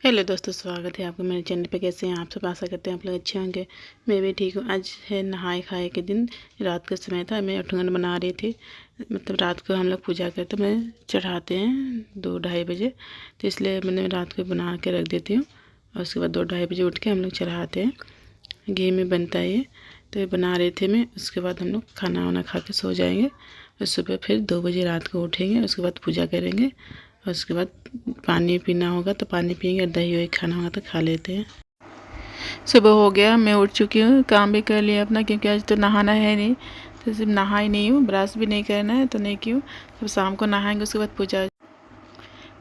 Hello दोस्तों, स्वागत है आपका मेरे चैनल पे। कैसे हैं आप सब? आशा करते हैं आप लोग अच्छे होंगे। मैं भी ठीक हूँ। आज है नहाए खाए के दिन। रात का समय था, मैं अठगन बना रही थी। मतलब रात को हम लोग पूजा करते मैं चढ़ाते हैं 2-2:30 बजे, तो इसलिए मैंने रात को बना के रख देती हूँ और उसके बाद 2-2:30 बजे उठ के हम लोग चढ़ाते हैं। घी में बनता है ये, तो ये बना रहे थे मैं। उसके बाद हम लोग खाना वाना खा के सो जाएंगे और सुबह फिर 2 बजे रात को उठेंगे। उसके बाद पूजा करेंगे और उसके बाद पानी पीना होगा तो पानी पियेंगे, दही वही खाना होगा तो खा लेते हैं। सुबह हो गया, मैं उठ चुकी हूँ, काम भी कर लिया अपना, क्योंकि आज तो नहाना है नहीं, तो सिर्फ नहा ही नहीं हूँ, ब्रश भी नहीं करना है तो नहीं की हूँ। तो शाम को नहाएंगे, उसके बाद पूजा।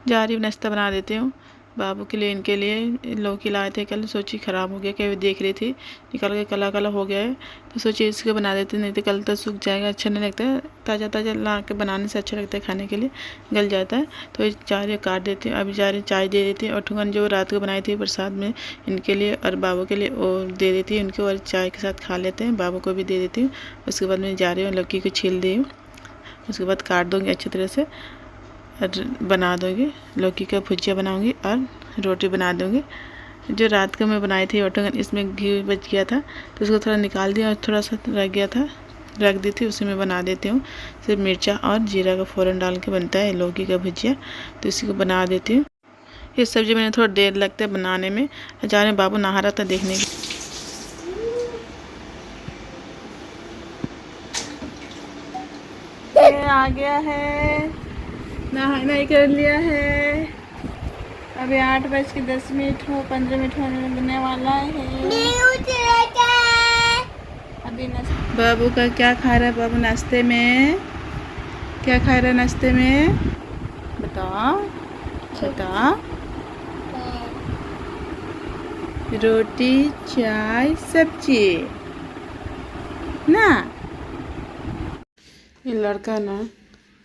जा रही हूँ, नाश्ता बना देती हूँ बाबू के लिए। इनके लिए लौकी लाए थे कल, सोची ख़राब हो गया, क्या देख रही थी निकल के काला काला हो गया है, तो सोची इसको बना देती, नहीं तो कल तक सूख जाएगा, अच्छा नहीं लगता है। ताज़ा ताज़ा ला के बनाने से अच्छा लगता है, खाने के लिए गल जाता है। तो जा रही काट देती हूँ। अभी जा रही चाय दे देती हूँ, और ठुगन जो रात को बनाई थी प्रसाद में इनके लिए और बाबू के लिए, वो दे देती हूँ इनको, और चाय के साथ खा लेते हैं। बाबू को भी दे देती हूँ। उसके बाद मैं जा रही हूँ, लौकी को छील दी हूँ, उसके बाद काट दूँगी अच्छी तरह से और बना दूँगी। लौकी का भुजिया बनाऊँगी और रोटी बना दूँगी। जो रात को मैं बनाई थी ऑटोगन, इसमें घी बच गया था तो उसको थोड़ा निकाल दिया और थोड़ा सा रह गया था, रख दी थी, उसी में बना देती हूँ। सिर्फ मिर्चा और जीरा का फ़ौरन डाल के बनता है लौकी का भुजिया, तो इसी को बना देती हूँ। ये सब्ज़ी मैंने थोड़ा देर लगता है बनाने में। जा रहे बाबू नहा रहा था देखने के। आ गया है, नहाना ही कर लिया है। अभी 8:10 हो 15 होने वाला है। अभी बाबू का क्या खा रहा है? बाबू नाश्ते में क्या खा रहा है? नाश्ते में बताओ बता। रोटी, चाय, सब्जी ना। ये लड़का ना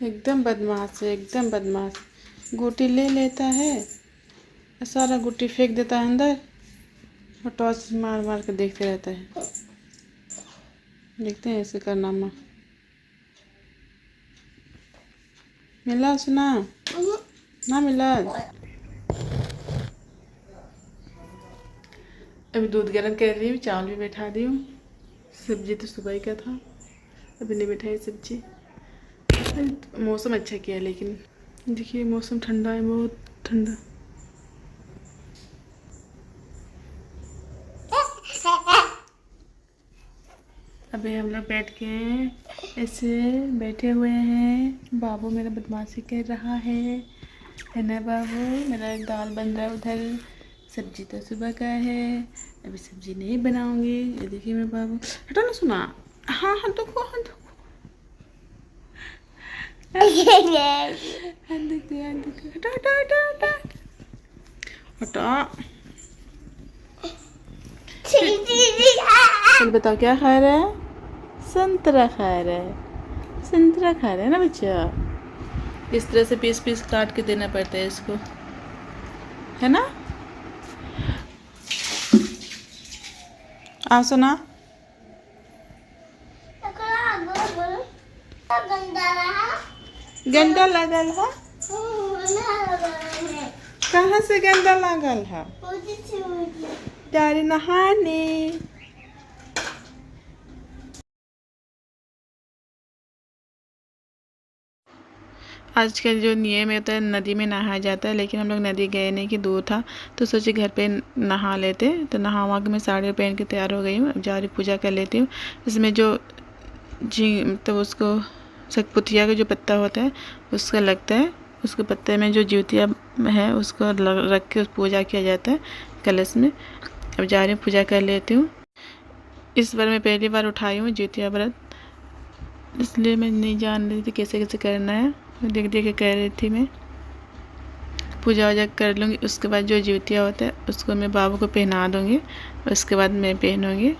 एकदम बदमाश है, एकदम बदमाश। गुटी ले लेता है, सारा गुटी फेंक देता है अंदर और टॉर्च मार मार के देखते रहता है। देखते हैं ऐसे करना। माँ मिला सुना ना मिला। अभी दूध गर्म कर रही हूँ, चावल भी बैठा दी हूँ। सब्जी तो सुबह ही का था, अभी नहीं बैठाई सब्जी। मौसम अच्छा किया, लेकिन देखिए मौसम ठंडा है, बहुत ठंडा। अभी हम लोग बैठ के ऐसे बैठे हुए हैं। बाबू मेरा बदमाशी कर रहा है ना बाबू? मेरा दाल बन रहा है उधर, सब्जी तो सुबह का है, अभी सब्जी नहीं बनाऊंगी। ये देखिए मैं बाबू, हटो ना सुना। हाँ हाँ देखो, हाँ देखो, हटो हटो हटो हटो हटो। चल बताओ क्या खा रहा है? संतरा खा रहा है, संतरा खा रहा है ना बच्चा। इस तरह से पीस पीस काट के देना पड़ता है इसको, है ना? आप सुना। गंदा लगल है? कहाँ से गंदा लगल है? डारी नहाने। आज का जो नियम होता है, नदी में नहाया जाता है, लेकिन हम लोग नदी गए नहीं कि दूर था, तो सोचे घर पे नहा लेते। तो नहा वहा के मैं साड़ी पहन के तैयार हो गई हूँ, जा रही पूजा कर लेती हूँ। इसमें जो मतलब उसको सतपुतिया का जो पत्ता होता है उसका लगता है, उसके पत्ते में जो ज्योतिया है उसको रख के पूजा किया जाता है कलश में। अब जा रही हूँ पूजा कर लेती हूँ। इस बार मैं पहली बार उठाई हूँ ज्योतिया व्रत, इसलिए मैं नहीं जान रही थी कैसे कैसे करना है। देख देख के कह रही थी। मैं पूजा वूजा कर लूँगी, उसके बाद जो ज्योतिया होता है उसको मैं बाबू को पहना दूँगी, उसके बाद मैं पहनूँगी।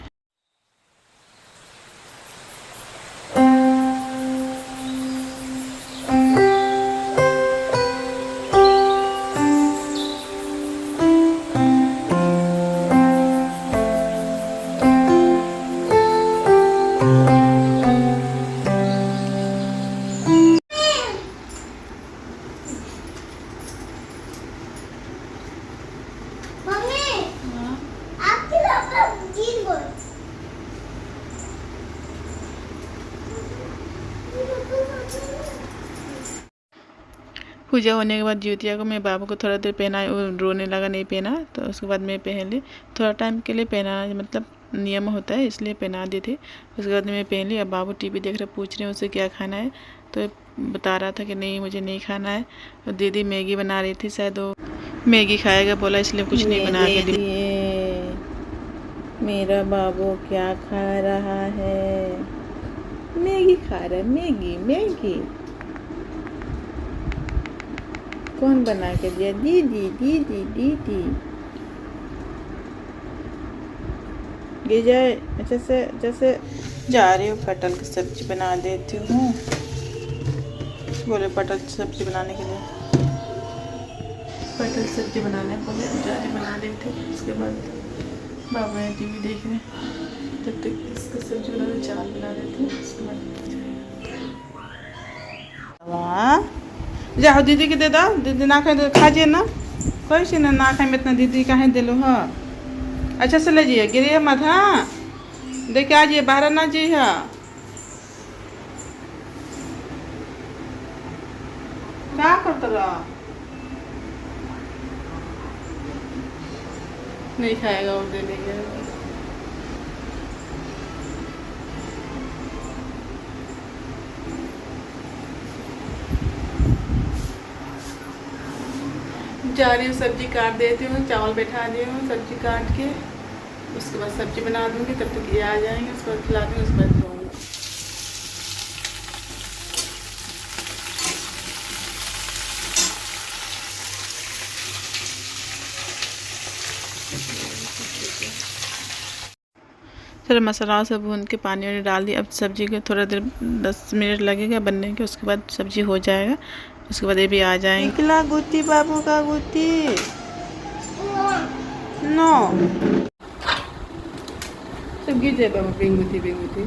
पूजा होने के बाद ज्योतिया को मैं बाबू को थोड़ा देर पहनाया, वो रोने लगा, नहीं पहना, तो उसके बाद मैं पहन ली। थोड़ा टाइम के लिए पहनाना मतलब नियम होता है, इसलिए पहना दी थी। उसके बाद मैं पहन ली। अब बाबू टीवी देख रहे, पूछ रहे हैं उसे क्या खाना है, तो बता रहा था कि नहीं मुझे नहीं खाना है। और दीदी मैगी बना रही थी, शायद वो मैगी खाएगा बोला, इसलिए कुछ नहीं बना के दी। मेरा बाबू क्या खा रहा है? मैगी खा रहा है, मैगी मैगी। कौन बना के दिया? दीदी दीदी दीदी। गिर जाए। जैसे जा रही हूँ, पटल की सब्जी बना देती हूँ। बोले पटल की सब्जी बनाने के लिए, पटल सब्जी बनाने बोले, जा रही बना देते। उसके बाद बाबा ने टीवी देख रहे, तब तक इसका सब्जी बना दे, चावल बना देती हूँ। उसके बाद जाओ दीदी के दे दो, दीदी ना खाए खा जाइए ना, कोई सी ना खाए में इतना दीदी कहें दे लो। हाँ अच्छा से ले जाइए, गिरिए मत। हाँ देख आ जाइए, बाहर ना जाइए। क्या करता रहा? नहीं खाएगा, और दे देंगे। जा रही हूँ, सब्जी काट देती हूँ, चावल बैठा दी हूँ, सब्जी काट के उसके बाद सब्जी बना दूँगी। तब तक ये आ जाएंगे, उसके बाद खिला दूँगी, उसके बाद धोऊँगी। फिर मसाला सब भून के पानी वानी डाल दिया। अब सब्जी को थोड़ा देर 10 मिनट लगेगा बनने के, उसके बाद सब्जी हो जाएगा। उसके बाद ये भी आ जाएंगे। निकला गुत्ती, बाबू का गुत्ती। नो सब गिर जाए बाबू, बेंगुती बेंगुती।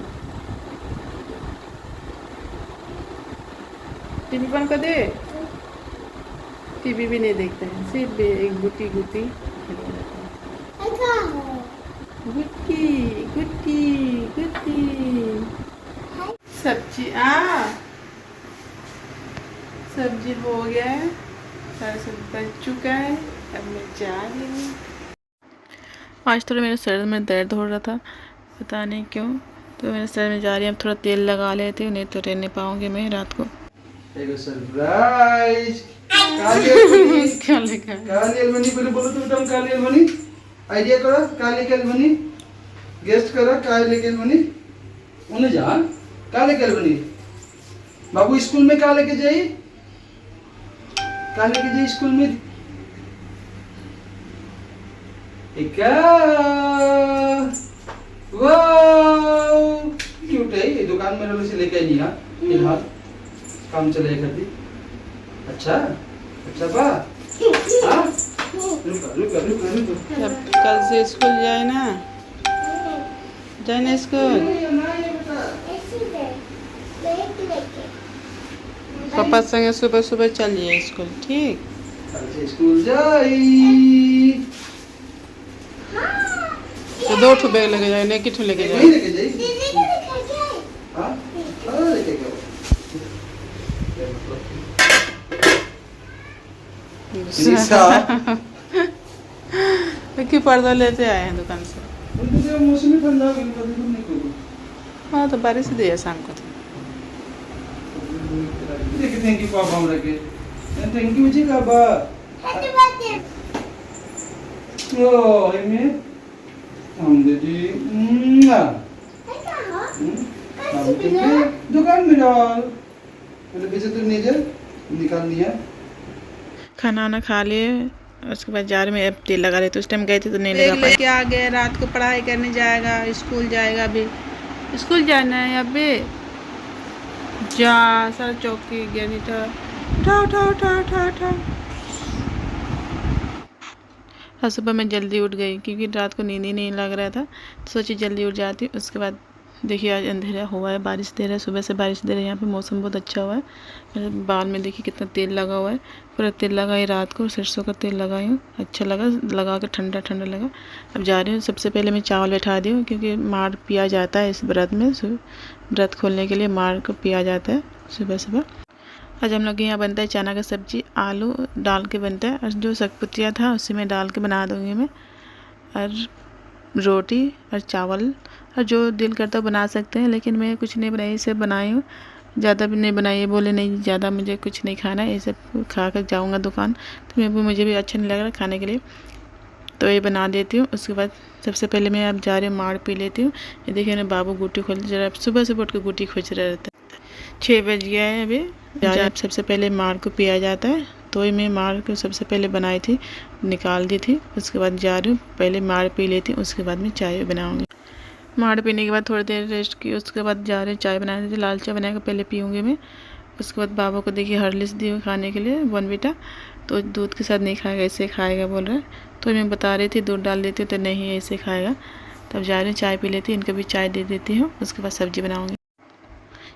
टीवी बंद कर दे। टीवी भी नहीं देखते हैं, सिर्फ एक गुत्ती गुत्ती गुट्टी गुट्टी गुट्टी। सब्जी सब्जी हो गया है, सारा सब्जी बन चुका है। अब मैं जा रही हूँ। आज थोड़ा मेरे सर में दर्द हो रहा था, पता नहीं क्यों, तो मेरे सर में जा रही हूँ। अब थोड़ा तेल लगा लेती हूँ, नहीं तो रह नहीं पाऊँगी मैं रात को। सरप्राइज क्या लिखा है? बोलो तो तुम काली आइडिया करो, काली केलबनी गेस्ट करो, काली केलबनी उन्हें जान काले केलबनी। बाबू स्कूल में का लेके जाई, का लेके जाई स्कूल में। वाओ क्यूट है ये। दुकान में रोले से लेके आई नहीं फिलहाल, काम चले करती। अच्छा अच्छा बा हाँ रुको। कल से स्कूल जाए ना, स्कूल। पापा संगे सुबह सुबह चलिए स्कूल, ठीक? कल से स्कूल जाई तो 2 ठो बैग लेके जाए, लेके ठो लेके जाए। लेके जाई हां लेके जाओ। क्यों पर्दा लेते आए हैं दुकान से? मौसम ठंडा हो गया, नहीं करो। हाँ तो बारिश दिया शाम को। थैंक यू पापा हमरा के, थैंक यू जी का बा। ओ एमे हम दे जी दुकान में डाल पहले बेचे तो नहीं जा निकालनी है। खाना वाना खा लिए, उसके बाद जार में अब तेल लगा रहे थे। उस टाइम गए थे तो नहीं लगा पाए। क्या आ गए, रात को पढ़ाई करने जाएगा, स्कूल जाएगा। अभी स्कूल जाना है, अभी जा सारा चौकी गया नहीं था। उठा। हाँ सुबह मैं जल्दी उठ गई क्योंकि रात को नींद ही नहीं लग रहा था, तो सोची जल्दी उठ जाती। उसके बाद देखिए आज अंधेरा हुआ है, बारिश दे रहा है, सुबह से बारिश दे रहा है। यहाँ पे मौसम बहुत अच्छा हुआ है। मेरे बाल में देखिए कितना तेल लगा हुआ है, पूरा तेल लगाई रात को, सरसों का तेल लगाई हूँ। अच्छा लगा, लगा के ठंडा ठंडा लगा। अब जा रही हूँ। सबसे पहले मैं चावल बैठा दी हूँ, क्योंकि मार पिया जाता है इस व्रत में। व्रत खोलने के लिए मार को पिया जाता है सुबह सुबह। आज हम लोग के यहाँ बनता है चना का सब्जी, आलू डाल के बनता है, और जो सतपुतिया था उसी में डाल के बना दूँगी मैं। और रोटी और चावल, और जो दिल करता बना सकते हैं, लेकिन मैं कुछ नहीं बनाई, इसे बनाई हूँ। ज़्यादा भी नहीं बनाई है, बोले नहीं ज़्यादा मुझे कुछ नहीं खाना है, ये सब खा कर जाऊँगा दुकान, तो मुझे भी अच्छा नहीं लग रहा खाने के लिए, तो ये बना देती हूँ। उसके बाद सबसे पहले मैं अब जा रही हूँ माड़ पी लेती हूँ। ये देखिए ना बाबू गुटी खोल जरा, सुबह सुबह उठ के गुटी खोज रहा रहता है। 6 बज गया है अभी। सबसे पहले माड़ को पिया जाता है, तो ही मैं माड़ को सबसे पहले बनाई थी, निकाल दी थी। उसके बाद जा रही हूँ, पहले माड़ पी लेती हूँ, उसके बाद मैं चाय बनाऊँगी। माड़ पीने के बाद थोड़ी देर रेस्ट की, उसके बाद जा रही हूँ चाय बनाने। लाल चाय बना के पहले पीऊँगी मैं। उसके बाद बाबा को देखिए हॉर्लिक्स दी हुई खाने के लिए, बॉर्नवीटा, तो दूध के साथ नहीं खाएगा, ऐसे खाएगा बोल रहा है। तो मैं बता रही थी दूध डाल देती हूँ, तो नहीं ऐसे खाएगा। तब जा रही हूँ चाय पी लेती हूँ, इनको भी चाय दे देती हूँ। उसके बाद सब्ज़ी बनाऊँगी।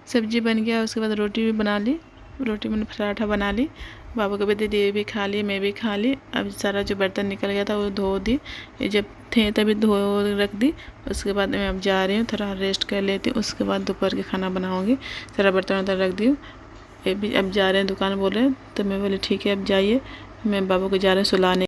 सब्ज़ी बन गया, उसके बाद रोटी भी बना ली। रोटी मैंने पराठा बना ली, बाबू को भी दे दी, ये भी खा ली, मैं भी खा ली। अब सारा जो बर्तन निकल गया था वो धो दी, ये जब थे तभी धो रख दी। उसके बाद मैं अब जा रही हूँ, थोड़ा रेस्ट कर लेती हूँ। उसके बाद दोपहर के खाना बनाऊँगी। सारा बर्तन उधर रख दी हूँ। ये भी अब जा रहे हैं दुकान बोल रहे हैं, तो मैं बोली ठीक है अब जाइए। मैं बाबू को जा रहे हैं सुलाने।